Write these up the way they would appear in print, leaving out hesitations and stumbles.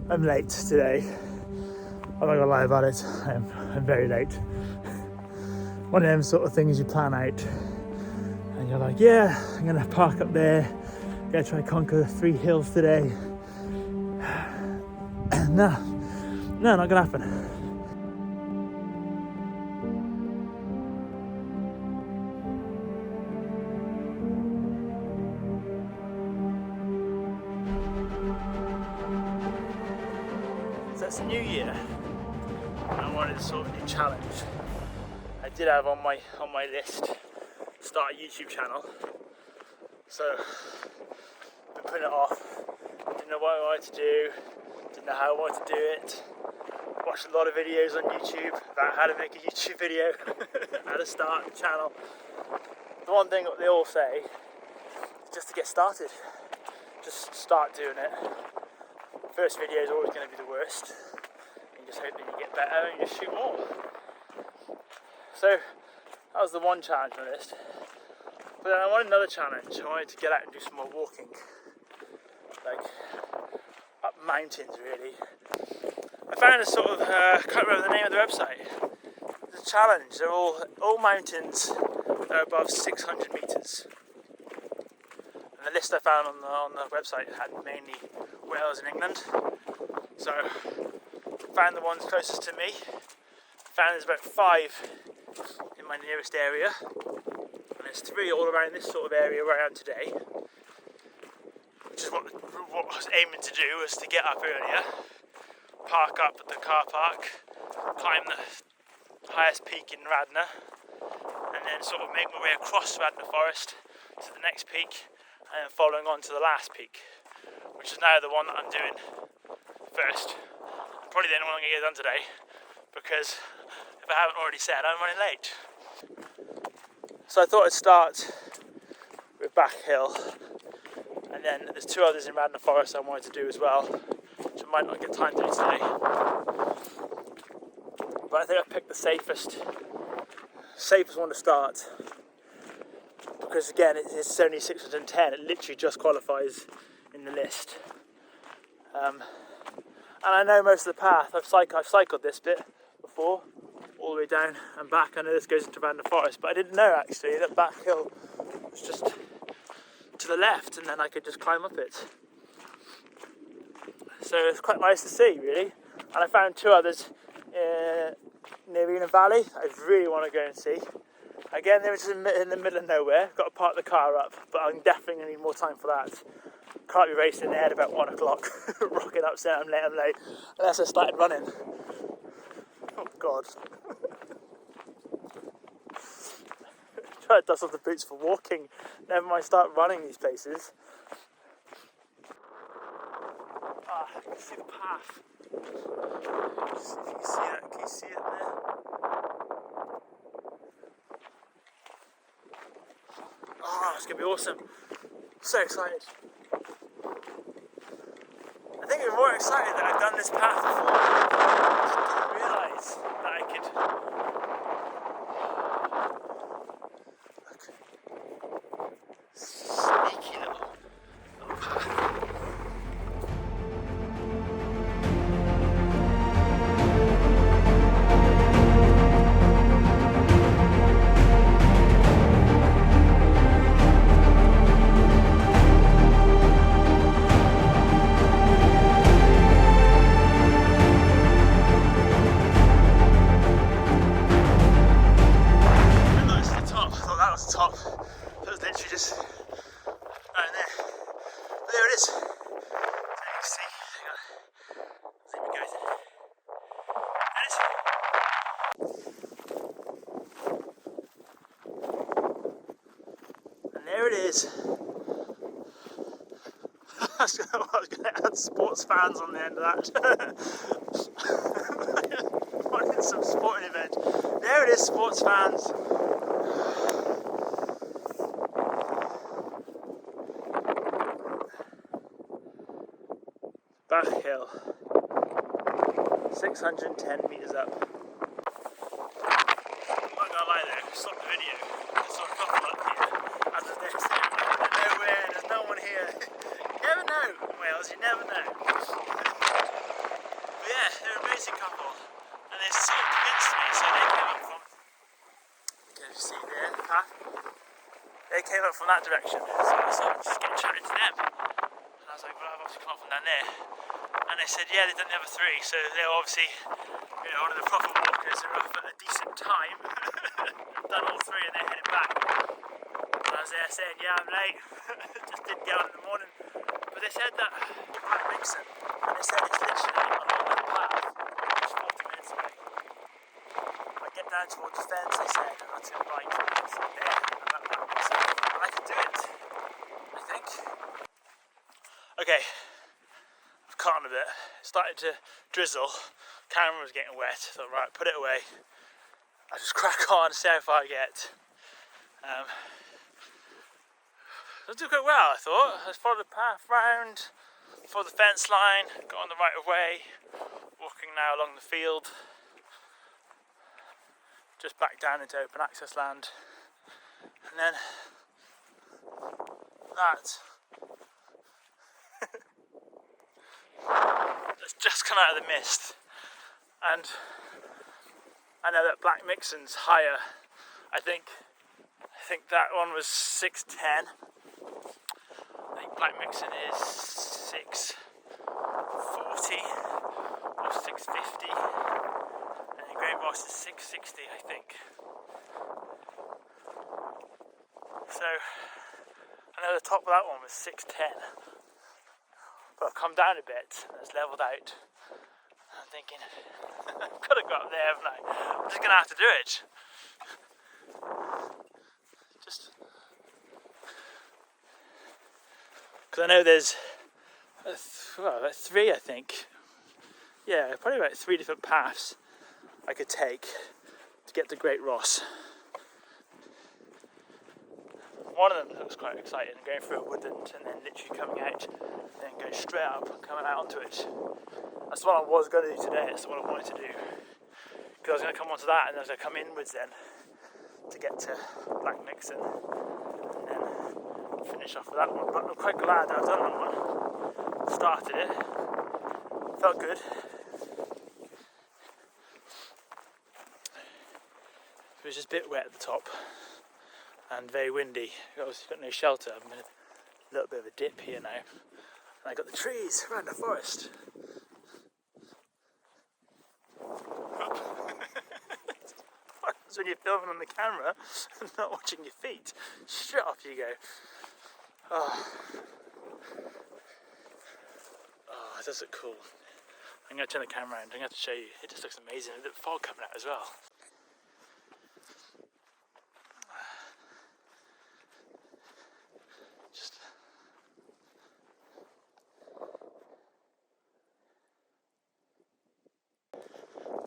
I'm late today. I'm not gonna lie about it. I'm very late. One of them sort of things you plan out and you're like, yeah, I'm gonna park up there, gonna try and conquer 3 hills today. No, not gonna happen. So it's a new year, and I wanted a sort of new challenge. I did have on my list start a YouTube channel, so I've been putting it off. Didn't know what I wanted to do, didn't know how I wanted to do it. Watched a lot of videos on YouTube about how to make a YouTube video, how to start a channel. The one thing that they all say is just to get started, just start doing it. First video is always going to be the worst. You just hope that you get better and you just shoot more. So that was the one challenge on the list. But then I wanted another challenge. I wanted to get out and do some more walking, like up mountains really. I found a sort of I can't remember the name of the website. It's a challenge. They're all mountains that are above 600 meters. And the list I found on the website had mainly Wales and England. So found the ones closest to me. Found there's about 5 in my nearest area. And there's 3 all around this sort of area where I am today. Which is what I was aiming to do, was to get up earlier, park up at the car park, climb the highest peak in Radnor, and then sort of make my way across Radnor Forest to the next peak, and then following on to the last peak, which is now the one that I'm doing first. Probably the only one I'm going to get done today, because if I haven't already said, I'm running late. So I thought I'd start with Bache Hill, and then there's 2 others in Radnor Forest I wanted to do as well, which I might not get time to do today. But I think I picked the safest one to start, because again it's only 610. It literally just qualifies in the list. And I know most of the path. I've cycled this bit before, all the way down and back. I know this goes into Radnor Forest, but I didn't know actually that Bache Hill was just to the left, and then I could just climb up it. So it's quite nice to see, really. And I found 2 others near Rhos Valley I really want to go and see. Again, they were just in the middle of nowhere. Got to park the car up, but I'm definitely going to need more time for that. Can't be racing in the head about 1 o'clock, rocking up saying I'm late, unless I started running. Oh God. Try to dust off the boots for walking, never mind start running these places. I can see the path. If you can see that, can you see it there? Oh, it's going to be awesome. So excited. I think I'm more excited that I've done this path before. I just didn't realise that I could. Look. Sneaky little path. There it is. I was going to add sports fans on the end of that. Wanted some sporting event. There it is, sports fans. Bache Hill. 610 metres up. I'm not going to lie there, stop the video. I saw a couple up here. As there's next to nowhere, there's no one here. You never know, Wales, you never know. decent couple, and they sort of convinced me. So they came up from, you can see there, the path. They came up from that direction, so I started just getting chatting to them. And I was like, well, I've obviously come up from down there. And they said, yeah, they've done the other three, so they're obviously, you know, one of the proper walkers who are up at a decent time. Done all three and they're heading back. And I was there saying, yeah, I'm late. Just didn't get on in the morning. But they said that at Mixen, and they said it's literally along the path, just 40 minutes away. I get down towards the fence, they said, and I took right, it's there, and that was it. And I could do it, I think. Okay, I've cut on a bit. It started to drizzle, camera was getting wet, I thought, right, put it away. I'll just crack on, see how far I get. I did quite well, I thought. I followed the path round, followed the fence line, got on the right of way, walking now along the field, just back down into open access land, and then that that's just come out of the mist, and I know that Black Mixen's higher. I think that one was 610. I think Black Mixen is 640 or 650, and the Great Rhos is 660, I think. So I know the top of that one was 610, but I've come down a bit and it's levelled out. I'm thinking, I've got to go up there, haven't I? I'm just going to have to do it. Just because I know there's about three, I think. Yeah, probably about 3 different paths I could take to get to Great Rhos. One of them looks quite exciting, going through a woodland and then literally coming out, then going straight up and coming out onto it. That's what I was going to do today. That's what I wanted to do. Because I was going to come onto that and I was going to come inwards then to get to Black Mixen and then finish off with that one. But I'm quite glad that I've done that one. Started it. Felt good. It was just a bit wet at the top and very windy. Obviously got no shelter. I'm in a little bit of a dip here now. And I got the trees around the forest. When you're filming on the camera and not watching your feet, straight off you go. Oh, it does look cool. I'm going to turn the camera around. I'm going to have to show you. It just looks amazing. There's a fog coming out as well.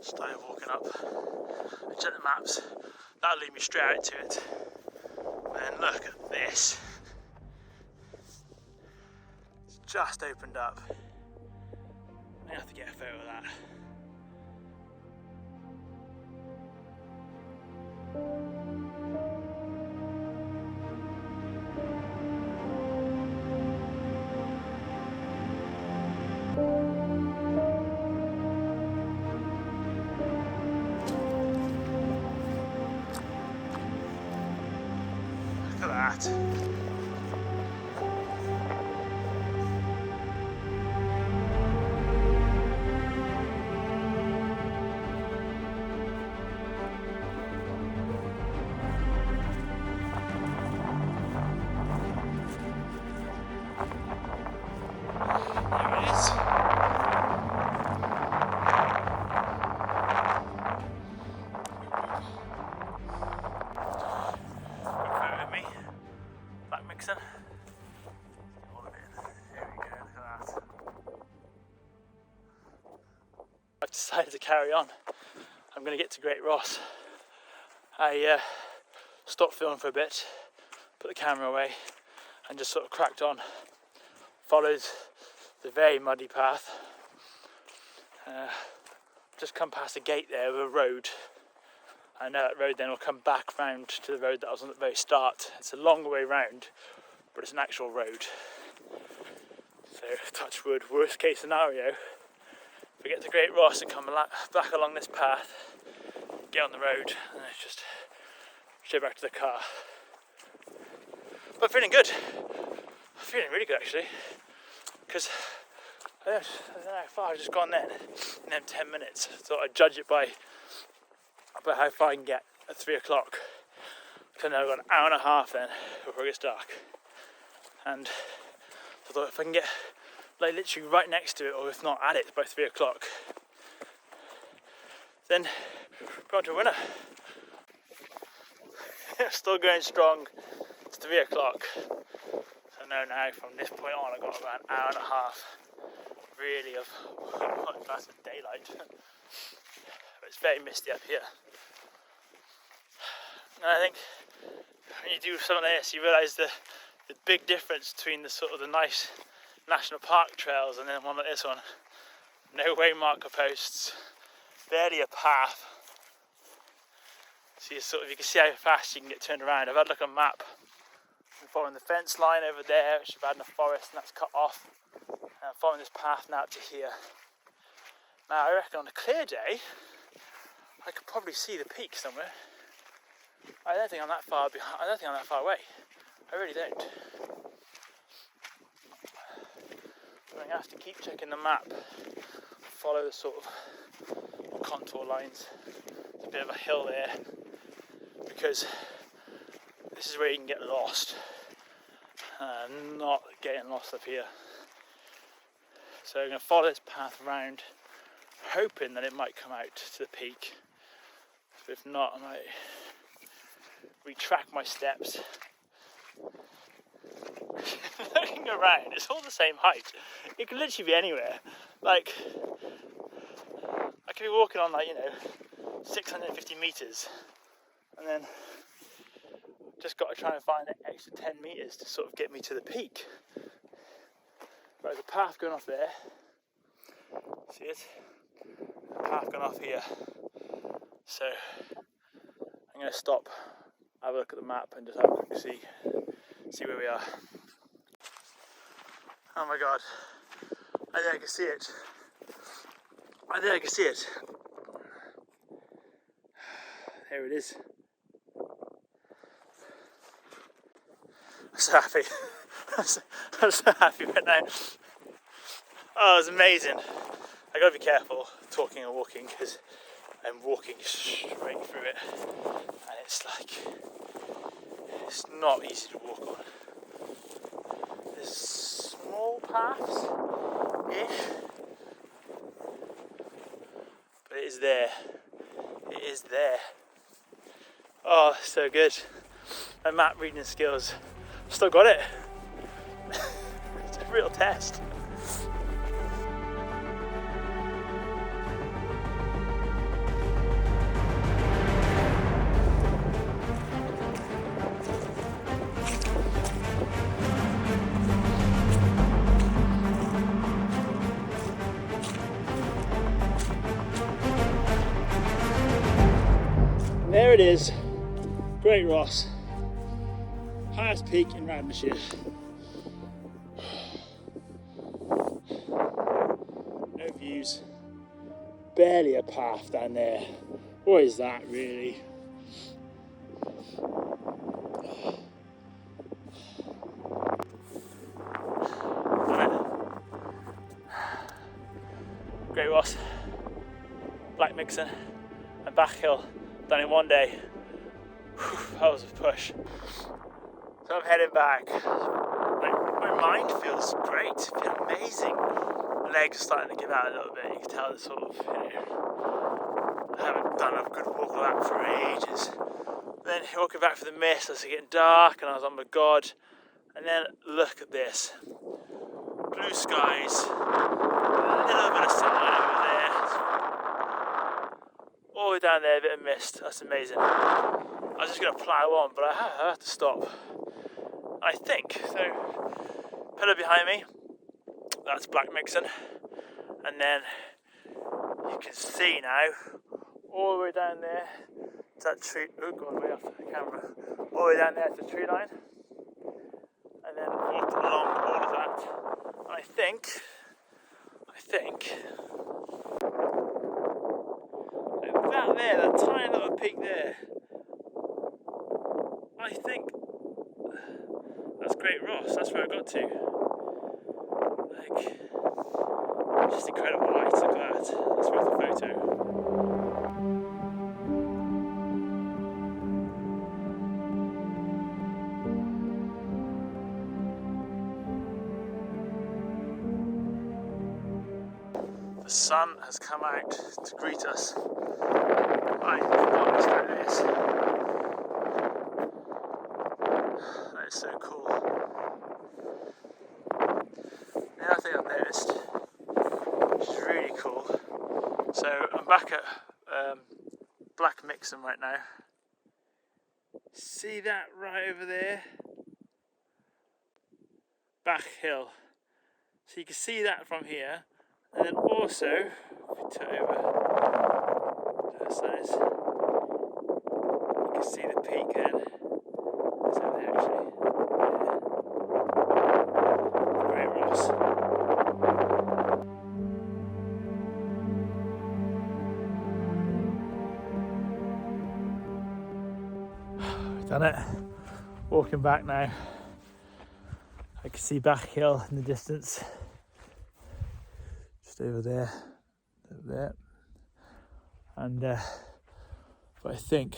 Started walking up. I checked the maps. That'll lead me straight out to it. And then look at this. It's just opened up. I'm gonna have to get a photo of that. Look at that. There it is. Mixen. All of it. There we go, look at that. I've decided to carry on. I'm going to get to Great Rhos. I stopped filming for a bit, put the camera away and just sort of cracked on. Followed the very muddy path. Just come past a gate there with a road. I know that road then will come back round to the road that I was on at the very start. It's a long way round, but it's an actual road. So touch wood, worst case scenario, if we get to Great Rhos and come back along this path, get on the road, and then it's just straight back to the car. But feeling good. Feeling really good actually, because I don't know how far I've just gone then in them 10 minutes. So I'd judge it by how far I can get at 3 o'clock. So now I've got an hour and a half then before it gets dark. And so I thought if I can get like literally right next to it, or if not at it by 3 o'clock, then we're on to a winner. Still going strong. It's 3 o'clock. So now from this point on I've got about an hour and a half really of that's daylight. But it's very misty up here. And I think when you do something like this, you realise the big difference between the sort of the nice national park trails and then one like this one. No waymarker posts, barely a path. So you can see how fast you can get turned around. I've had a look on a map. I'm following the fence line over there, which I've had in the forest, and that's cut off. And I'm following this path now up to here. Now I reckon on a clear day, I could probably see the peak somewhere. I don't think I'm that far behind. I don't think I'm that far away. I really don't. I'm going to have to keep checking the map, follow the sort of contour lines. There's a bit of a hill there, because this is where you can get lost. Not getting lost up here. So I'm going to follow this path around, hoping that it might come out to the peak. But if not, I might retract my steps. Looking around, it's all the same height. It could literally be anywhere. Like, I could be walking on 650 metres, and then just got to try and find an extra 10 metres to sort of get me to the peak. Right, there's a path going off there. See it? A path going off here. So I'm going to stop, have a look at the map, and just have a quick see where we are. Oh my god, I think I can see it. There it is. I'm so happy. I'm so happy right now. Oh, it was amazing. I gotta be careful talking and walking, because I'm walking straight through it, and it's not easy to walk on. There's small paths-ish, but it is there. It is there. Oh, so good. My map reading skills, still got it. It's a real test. There it is, Great Rhos, highest peak in Radnorshire. No views, barely a path down there. What is that really? Great Rhos, Mixen and Bache done in one day. That was a push. So I'm heading back. My mind feels great, feels amazing. My legs are starting to give out a little bit. You can tell the sort of, I haven't done a good walk like that for ages. Then walking back through the mist, it's getting dark, and I was, oh my god. And then look at this. Blue skies, a little bit of sunlight over there. All the way down there, a bit of mist. That's amazing. I was just going to plough on, but I have to stop. I think, so, pillar behind me, that's Mixen. And then you can see now, all the way down there, to that tree, oh god, way off the camera, all the way down there to the tree line. And then walked along all of that. And I think, incredible light, look at that. Let's move the photo. The sun has come out to greet us. I cannot describe this. That is so cool. The other thing I've noticed, which is really cool, so I'm back at Black Mixen right now. See that right over there? Bache Hill. So you can see that from here, and then also, if we turn over to the sides, you can see the peak then. It's over there actually. Great Rhos. Done it. Walking back now. I can see Bache Hill in the distance. Just over there. And but I think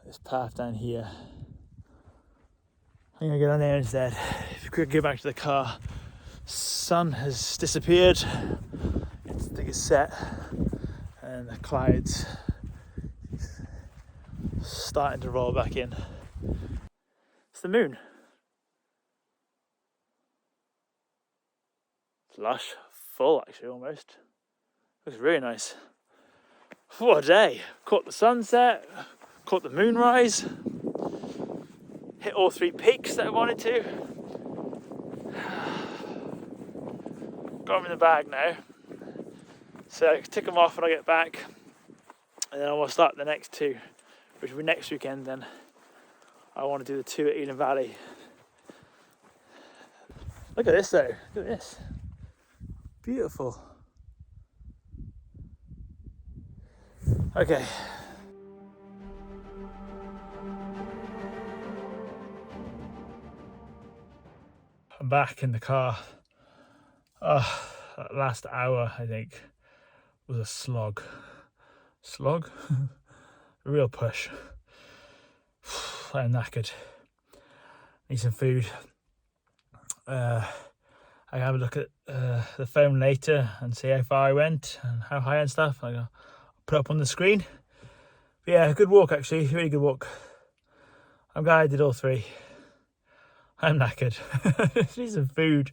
this path down here, I'm gonna go down there instead. If we could go back to the car, sun has disappeared. I think it's set, and the clouds starting to roll back in. It's the moon. It's lush, full actually almost. Looks really nice. What a day! Caught the sunset, caught the moonrise, hit all 3 peaks that I wanted to. Got them in the bag now, so I can tick them off when I get back, and then I will start the next 2, which will be next weekend. Then I want to do the 2 at Elan Valley. Look at this though, look at this. Beautiful. Okay. I'm back in the car. That last hour, I think, was a slog. Slog? A real push. I'm knackered. Need some food. I have a look at the phone later and see how far I went and how high and stuff. I'll put it up on the screen. But yeah, good walk actually, really good walk. I'm glad I did all 3. I'm knackered. Need some food.